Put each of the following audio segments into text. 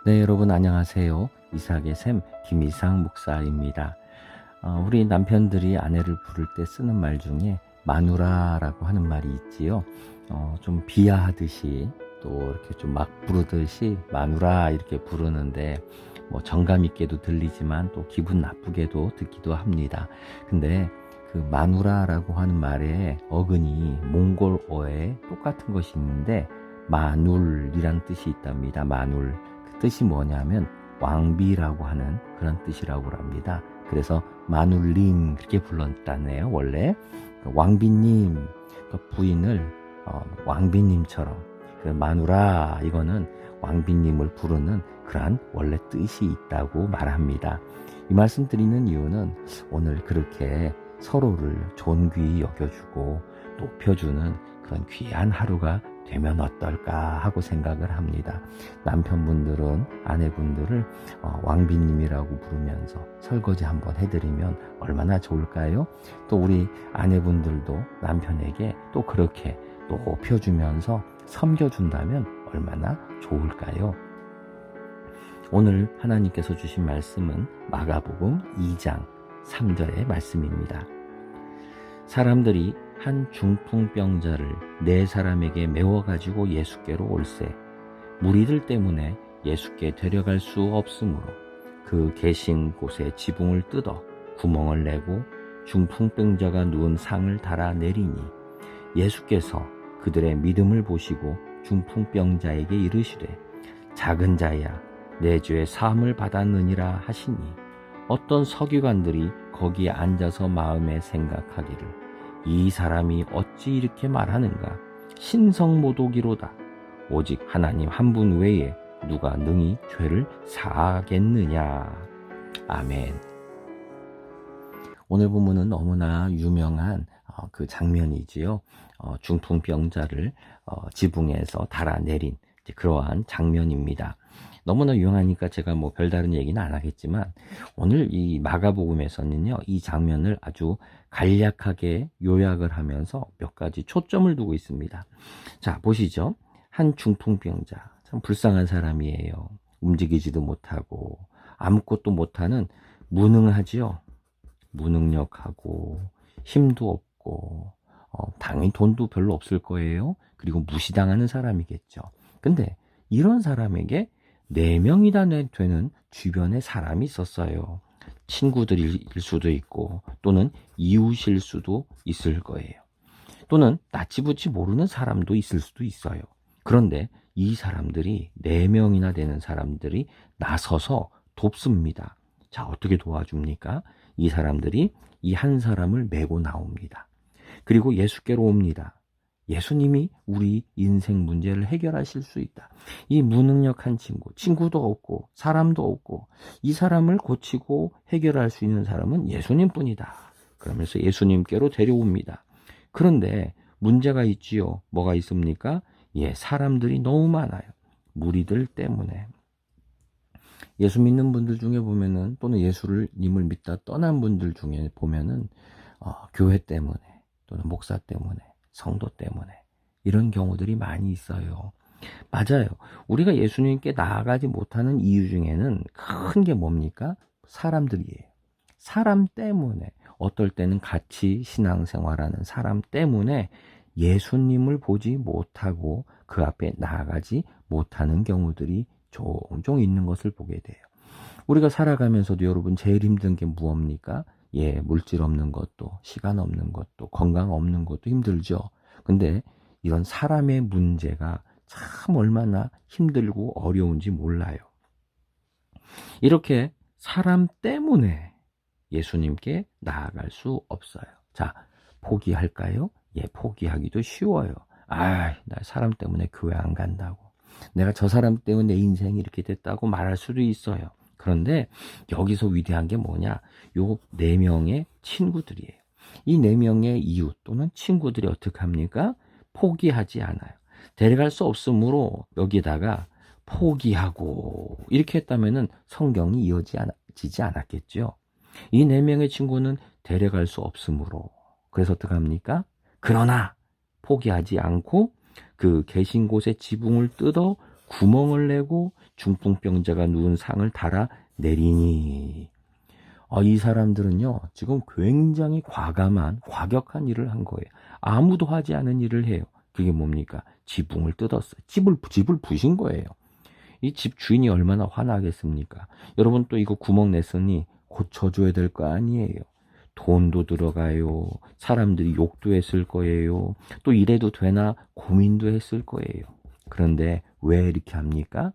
네, 여러분 안녕하세요. 이삭의 샘 김이상 목사입니다. 우리 남편들이 아내를 부를 때 쓰는 말 중에 마누라라고 하는 말이 있지요. 좀 비하하듯이 또 이렇게 좀 막 부르듯이 마누라 이렇게 부르는데 뭐 정감 있게도 들리지만 또 기분 나쁘게도 듣기도 합니다. 근데 그 마누라라고 하는 말의 어근이 몽골어에 똑같은 것이 있는데 마눌이란 뜻이 있답니다. 마눌. 그 뜻이 뭐냐면 왕비라고 하는 그런 뜻이라고 합니다. 그래서 마눌님 그렇게 불렀다네요. 원래 왕비님, 그 부인을 왕비님처럼, 그 마누라 이거는 왕비님을 부르는 그러한 원래 뜻이 있다고 말합니다. 이 말씀 드리는 이유는 오늘 그렇게 서로를 존귀히 여겨주고 높여주는 그런 귀한 하루가 되면 어떨까 하고 생각을 합니다. 남편분들은 아내분들을 왕비님이라고 부르면서 설거지 한번 해드리면 얼마나 좋을까요? 또 우리 아내분들도 남편에게 또 그렇게 높여주면서 섬겨준다면 얼마나 좋을까요? 오늘 하나님께서 주신 말씀은 마가복음 2장 3절의 말씀입니다. 사람들이 한 중풍병자를 4사람에게 메워가지고 예수께로 올세 무리들 때문에 예수께 데려갈 수 없으므로 그 계신 곳에 지붕을 뜯어 구멍을 내고 중풍병자가 누운 상을 달아 내리니 예수께서 그들의 믿음을 보시고 중풍병자에게 이르시되 작은 자야 내 죄 사함을 받았느니라 하시니 어떤 서기관들이 거기에 앉아서 마음에 생각하기를 이 사람이 어찌 이렇게 말하는가? 신성모독이로다. 오직 하나님 한 분 외에 누가 능히 죄를 사하겠느냐. 아멘. 오늘 본문은 너무나 유명한 그 장면이지요. 중풍병자를 지붕에서 달아내린 그러한 장면입니다. 너무나 유용하니까 제가 뭐 별다른 얘기는 안 하겠지만 오늘 이 마가복음에서는요, 이 장면을 아주 간략하게 요약을 하면서 몇 가지 초점을 두고 있습니다. 자, 보시죠. 한 중풍병자, 참 불쌍한 사람이에요. 움직이지도 못하고 아무것도 못하는 무능하지요. 무능력하고 힘도 없고 당연히 돈도 별로 없을 거예요. 그리고 무시당하는 사람이겠죠. 근데 이런 사람에게 4명이나 되는 주변에 사람이 있었어요. 친구들일 수도 있고 또는 이웃일 수도 있을 거예요. 또는 나치부치 모르는 사람도 있을 수도 있어요. 그런데 이 사람들이 4명이나 되는 사람들이 나서서 돕습니다. 자, 어떻게 도와줍니까? 이 사람들이 이 한 사람을 메고 나옵니다. 그리고 예수께로 옵니다. 예수님이 우리 인생 문제를 해결하실 수 있다. 이 무능력한 친구도 없고 사람도 없고 이 사람을 고치고 해결할 수 있는 사람은 예수님뿐이다. 그러면서 예수님께로 데려옵니다. 그런데 문제가 있지요. 뭐가 있습니까? 사람들이 너무 많아요. 무리들 때문에. 예수 믿는 분들 중에 보면은 또는 예수님을 믿다 떠난 분들 중에 보면은 교회 때문에 또는 목사 때문에 성도 때문에 이런 경우들이 많이 있어요. 맞아요. 우리가 예수님께 나아가지 못하는 이유 중에는 큰 게 뭡니까? 사람들이에요. 사람 때문에, 어떨 때는 같이 신앙생활하는 사람 때문에 예수님을 보지 못하고 그 앞에 나아가지 못하는 경우들이 종종 있는 것을 보게 돼요. 우리가 살아가면서도 여러분 제일 힘든 게 무엇입니까? 물질 없는 것도, 시간 없는 것도, 건강 없는 것도 힘들죠. 근데 이런 사람의 문제가 참 얼마나 힘들고 어려운지 몰라요. 이렇게 사람 때문에 예수님께 나아갈 수 없어요. 자, 포기할까요? 포기하기도 쉬워요. 나 사람 때문에 교회 안 간다고. 내가 저 사람 때문에 내 인생이 이렇게 됐다고 말할 수도 있어요. 그런데 여기서 위대한 게 뭐냐? 요 4명의 친구들이에요. 이 4명의 이웃 또는 친구들이 어떻게 합니까? 포기하지 않아요. 데려갈 수 없으므로 여기다가 포기하고 이렇게 했다면은 성경이 이어지지 않았겠죠. 이 4명의 친구는 데려갈 수 없으므로. 그래서 어떻게 합니까? 그러나 포기하지 않고 그 계신 곳에 지붕을 뜯어 구멍을 내고 중풍병자가 누운 상을 달아 내리니. 이 사람들은요, 지금 굉장히 과격한 일을 한 거예요. 아무도 하지 않은 일을 해요. 그게 뭡니까? 지붕을 뜯었어요. 집을 부신 거예요. 이 집 주인이 얼마나 화나겠습니까? 여러분, 또 이거 구멍 냈으니 고쳐줘야 될 거 아니에요. 돈도 들어가요. 사람들이 욕도 했을 거예요. 또 이래도 되나 고민도 했을 거예요. 그런데 왜 이렇게 합니까?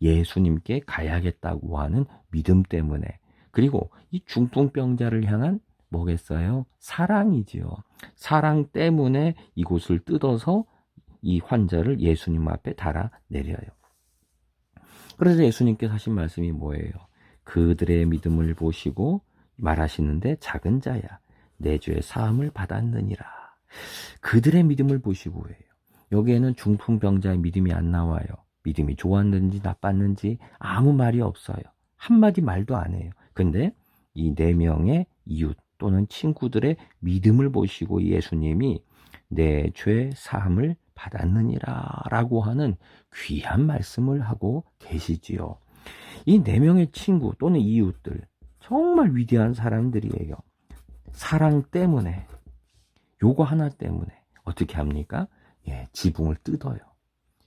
예수님께 가야겠다고 하는 믿음 때문에. 그리고 이 중풍병자를 향한 뭐겠어요? 사랑이지요. 사랑 때문에 이곳을 뜯어서 이 환자를 예수님 앞에 달아 내려요. 그래서 예수님께서 하신 말씀이 뭐예요? 그들의 믿음을 보시고 말하시는데, 작은 자야, 내 죄의 사함을 받았느니라. 그들의 믿음을 보시고 해요. 여기에는 중풍병자의 믿음이 안 나와요. 믿음이 좋았는지 나빴는지 아무 말이 없어요. 한마디 말도 안 해요. 근데 이 4명의 이웃 또는 친구들의 믿음을 보시고 예수님이 내 죄 사함을 받았느니라 라고 하는 귀한 말씀을 하고 계시지요. 이 4명의 친구 또는 이웃들, 정말 위대한 사람들이에요. 사랑 때문에, 요거 하나 때문에 어떻게 합니까? 지붕을 뜯어요.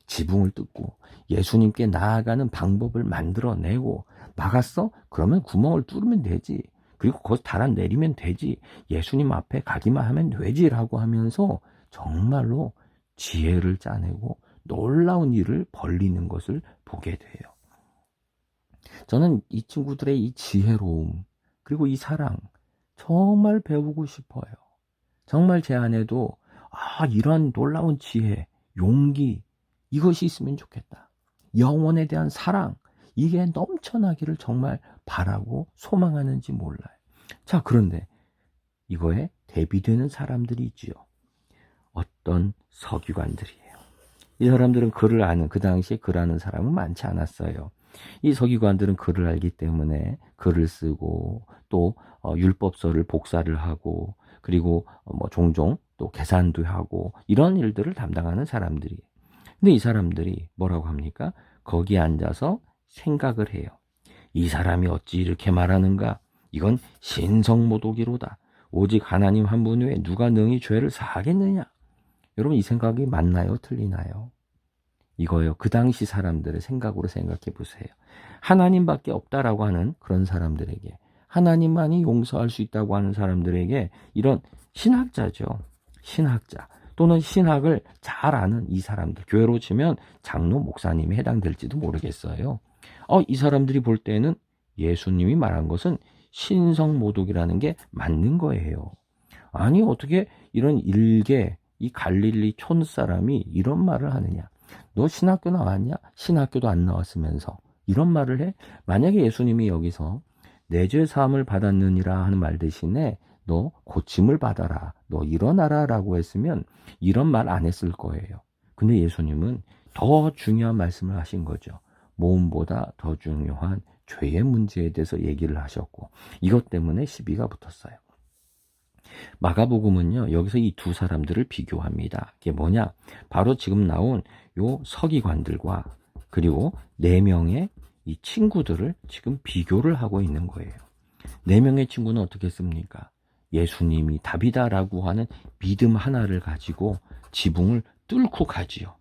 지붕을 뜯고 예수님께 나아가는 방법을 만들어내고, 막았어? 그러면 구멍을 뚫으면 되지. 그리고 거기서 달아내리면 되지. 예수님 앞에 가기만 하면 되지라고 하면서 정말로 지혜를 짜내고 놀라운 일을 벌리는 것을 보게 돼요. 저는 이 친구들의 이 지혜로움, 그리고 이 사랑 정말 배우고 싶어요. 정말 제 안에도 이런 놀라운 지혜, 용기, 이것이 있으면 좋겠다. 영혼에 대한 사랑, 이게 넘쳐나기를 정말 바라고 소망하는지 몰라요. 자, 그런데 이거에 대비되는 사람들이 있지요. 어떤 서기관들이에요. 이 사람들은 글을 아는, 그 당시에 글 아는 사람은 많지 않았어요. 이 서기관들은 글을 알기 때문에 글을 쓰고, 또 율법서를 복사를 하고, 그리고 종종 또 계산도 하고, 이런 일들을 담당하는 사람들이에요. 근데 이 사람들이 뭐라고 합니까? 거기에 앉아서 생각을 해요. 이 사람이 어찌 이렇게 말하는가? 이건 신성모독이로다. 오직 하나님 한 분 외에 누가 능히 죄를 사하겠느냐? 여러분, 이 생각이 맞나요? 틀리나요? 이거요. 그 당시 사람들의 생각으로 생각해 보세요. 하나님밖에 없다라고 하는 그런 사람들에게, 하나님만이 용서할 수 있다고 하는 사람들에게, 이런 신학자죠. 신학자 또는 신학을 잘 아는 이 사람들, 교회로 치면 장로, 목사님이 해당될지도 모르겠어요. 이 사람들이 볼 때는 예수님이 말한 것은 신성모독이라는 게 맞는 거예요. 아니, 어떻게 이런 일개, 이 갈릴리 촌 사람이 이런 말을 하느냐? 너 신학교 나왔냐? 신학교도 안 나왔으면서 이런 말을 해? 만약에 예수님이 여기서 내 죄 사함을 받았느니라 하는 말 대신에 너 고침을 받아라, 너 일어나라 라고 했으면 이런 말 안 했을 거예요. 근데 예수님은 더 중요한 말씀을 하신 거죠. 모험보다 더 중요한 죄의 문제에 대해서 얘기를 하셨고, 이것 때문에 시비가 붙었어요. 마가복음은요, 여기서 이 두 사람들을 비교합니다. 그게 뭐냐? 바로 지금 나온 요 서기관들과 그리고 4명의 이 친구들을 지금 비교를 하고 있는 거예요. 4명의 친구는 어떻게 했습니까? 예수님이 답이다라고 하는 믿음 하나를 가지고 지붕을 뚫고 가지요.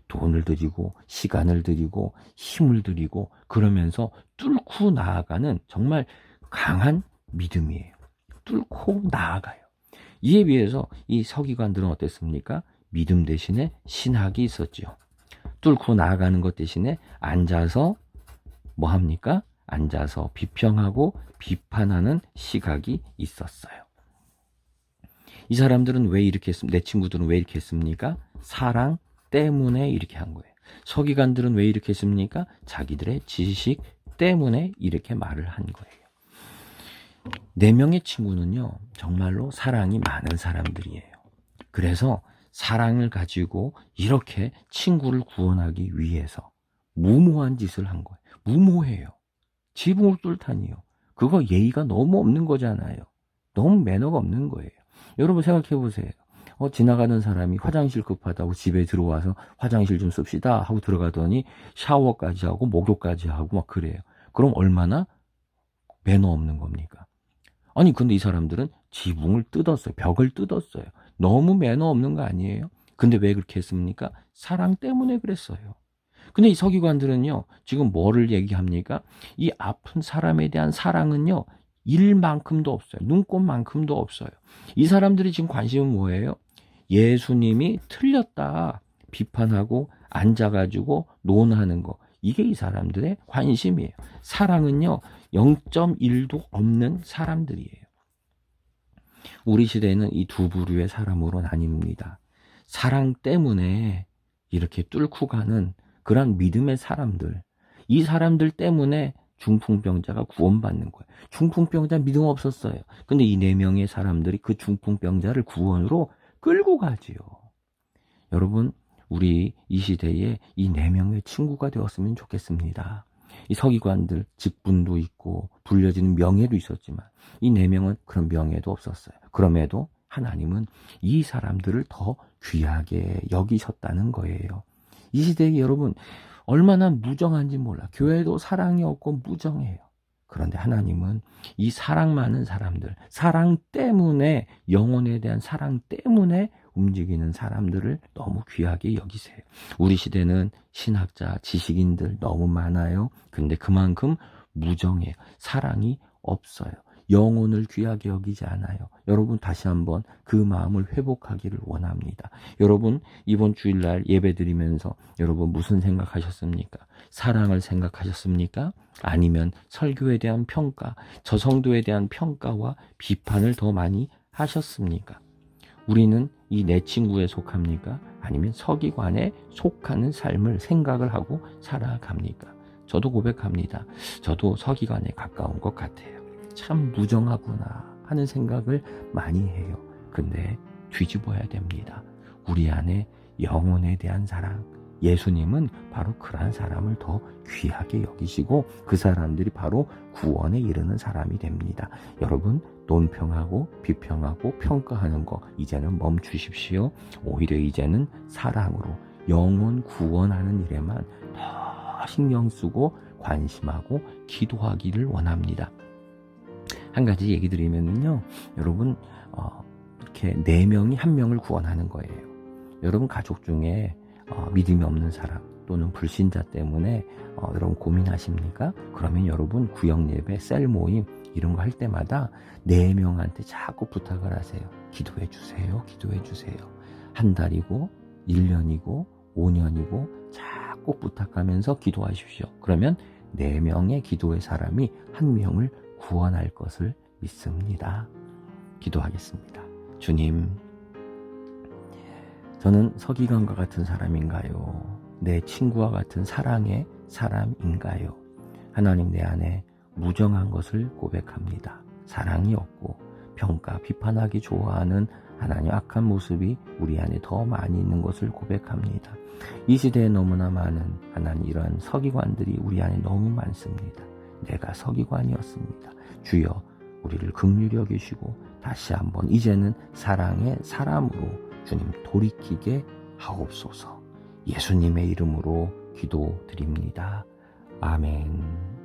돈을 들이고 시간을 들이고 힘을 들이고 그러면서 뚫고 나아가는 정말 강한 믿음이에요. 뚫고 나아가요. 이에 비해서 이 서기관들은 어땠습니까? 믿음 대신에 신학이 있었죠. 뚫고 나아가는 것 대신에 앉아서 뭐 합니까? 앉아서 비평하고 비판하는 시각이 있었어요. 이 사람들은 왜 이렇게 내 친구들은 왜 이렇게 했습니까? 사랑 때문에 이렇게 한 거예요. 서기관들은 왜 이렇게 했습니까? 자기들의 지식 때문에 이렇게 말을 한 거예요. 4명의 친구는요, 정말로 사랑이 많은 사람들이에요. 그래서 사랑을 가지고 이렇게 친구를 구원하기 위해서 무모한 짓을 한 거예요. 무모해요. 지붕을 뚫다니요. 그거 예의가 너무 없는 거잖아요. 너무 매너가 없는 거예요. 여러분 생각해 보세요. 지나가는 사람이 화장실 급하다고 집에 들어와서 화장실 좀 씁시다 하고 들어가더니 샤워까지 하고 목욕까지 하고 막 그래요. 그럼 얼마나 매너 없는 겁니까? 아니 근데 이 사람들은 지붕을 뜯었어요. 벽을 뜯었어요. 너무 매너 없는 거 아니에요? 근데 왜 그렇게 했습니까? 사랑 때문에 그랬어요. 근데 이 서기관들은요, 지금 뭐를 얘기합니까? 이 아픈 사람에 대한 사랑은요, 일만큼도 없어요. 눈꽃만큼도 없어요. 이 사람들이 지금 관심은 뭐예요? 예수님이 틀렸다 비판하고 앉아가지고 논하는 거. 이게 이 사람들의 관심이에요. 사랑은요, 0.1도 없는 사람들이에요. 우리 시대는 이 두 부류의 사람으로 나뉩니다. 사랑 때문에 이렇게 뚫고 가는 그런 믿음의 사람들, 이 사람들 때문에 중풍병자가 구원받는 거예요. 중풍병자 믿음 없었어요. 근데 이 4명의 사람들이 그 중풍병자를 구원으로 끌고 가지요. 여러분, 우리 이 시대에 이 4명의 친구가 되었으면 좋겠습니다. 이 서기관들 직분도 있고 불려지는 명예도 있었지만 이 4명은 그런 명예도 없었어요. 그럼에도 하나님은 이 사람들을 더 귀하게 여기셨다는 거예요. 이 시대에 여러분 얼마나 무정한지 몰라. 교회도 사랑이 없고 무정해요. 그런데 하나님은 이 사랑 많은 사람들, 사랑 때문에, 영혼에 대한 사랑 때문에 움직이는 사람들을 너무 귀하게 여기세요. 우리 시대는 신학자, 지식인들 너무 많아요. 근데 그만큼 무정해요. 사랑이 없어요. 영혼을 귀하게 여기지 않아요. 여러분 다시 한번 그 마음을 회복하기를 원합니다. 여러분 이번 주일날 예배드리면서 여러분 무슨 생각하셨습니까? 사랑을 생각하셨습니까? 아니면 설교에 대한 평가, 저 성도에 대한 평가와 비판을 더 많이 하셨습니까? 우리는 이 내 친구에 속합니까? 아니면 서기관에 속하는 삶을 생각을 하고 살아갑니까? 저도 고백합니다. 저도 서기관에 가까운 것 같아요. 참 무정하구나 하는 생각을 많이 해요. 근데 뒤집어야 됩니다. 우리 안에 영혼에 대한 사랑, 예수님은 바로 그러한 사람을 더 귀하게 여기시고 그 사람들이 바로 구원에 이르는 사람이 됩니다. 여러분 논평하고 비평하고 평가하는 거 이제는 멈추십시오. 오히려 이제는 사랑으로 영혼 구원하는 일에만 더 신경 쓰고 관심하고 기도하기를 원합니다. 한 가지 얘기 드리면요, 여러분 이렇게 4명이 1명을 구원하는 거예요. 여러분 가족 중에 믿음이 없는 사람 또는 불신자 때문에 여러분 고민하십니까? 그러면 여러분 구역예배, 셀 모임 이런 거 할 때마다 4명한테 자꾸 부탁을 하세요. 기도해 주세요. 기도해 주세요. 한 달이고 1년이고 5년이고 자꾸 부탁하면서 기도하십시오. 그러면 4명의 기도의 사람이 1명을 구원할 것을 믿습니다. 기도하겠습니다. 주님, 저는 서기관과 같은 사람인가요? 내 친구와 같은 사랑의 사람인가요? 하나님, 내 안에 무정한 것을 고백합니다. 사랑이 없고 평가, 비판하기 좋아하는 하나님 악한 모습이 우리 안에 더 많이 있는 것을 고백합니다. 이 시대에 너무나 많은 하나님 이러한 서기관들이 우리 안에 너무 많습니다. 내가 서기관이었습니다. 주여 우리를 긍휼히 여기시고 다시 한번 이제는 사랑의 사람으로 주님 돌이키게 하옵소서. 예수님의 이름으로 기도드립니다. 아멘.